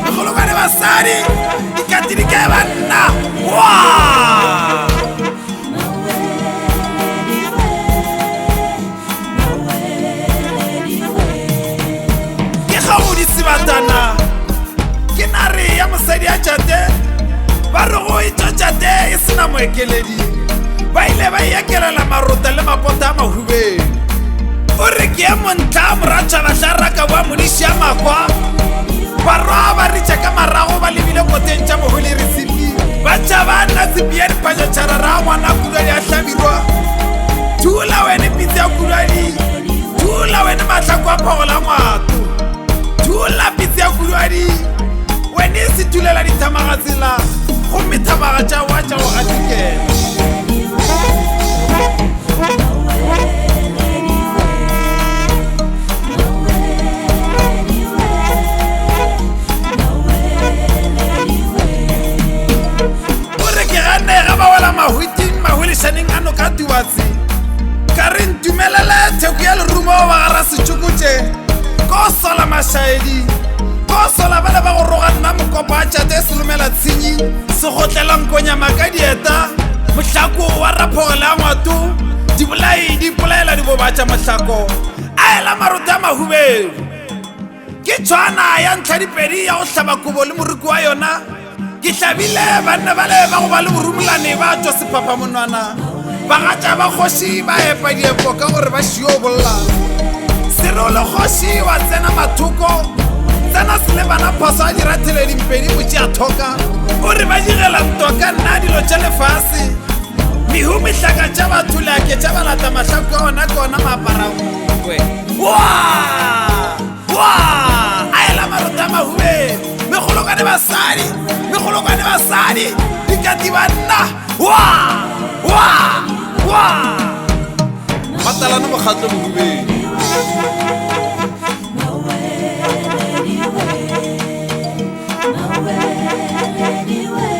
Megolokane basadi ikatiri ke banna ke gaudi sebatana ke nare ya mosadi a tšate ba re go itšo tšate e sena moekeledi ba ile ba ekelela marota le mapota a mahubeng o re ke e montla moratšha batlaraka boa modiši a makwa barwa ba ritša ka marago ba lebile koteng tša mohole resipi ba tša ba nna tsepia dipatšatšharara ngwana kudadi a hlabirwa thula wene pitse ya kudadi thula wene mahlako a phogola ngwato thula pitse ya kudadi wene e se thulela dithamaga tsela gomme thamaga tša wa tša go gatikela mahulišaneng ano ka tubatse ka re ntumelele theko ya lerumo ba gara setšokotše ko sola mašaedi ko sola bale ba go roga nna mokopo a tšate e selomela tshenyi sekgotlelankonnyama ka dieta mohlako wa raphogele a ngwato dibolai di polaela dibobatša mohlako a ela maroto a mahubeng ke tshwana ya ntlha dipedi ya go hlaba kobo le moriko wa yona ke hlabile banna bale ba go ba le borumolane ba tšwa sephapamonwana bagatša ba kgoši ba epa diepo ka gore ba šio bolla serolo kgoši wa tsena mathoko tsena se le bana phoso a dira theledipedi botše a thoka o re ba digela ntwa ka nna dilo tša lefase mehu mehlaka tša batho leake tša balata mahlako a ona ke ona maaparangwe a ela marota a mahubeng megolokane basadi dikati banna matalana mokgatlo mohubeng Anyway.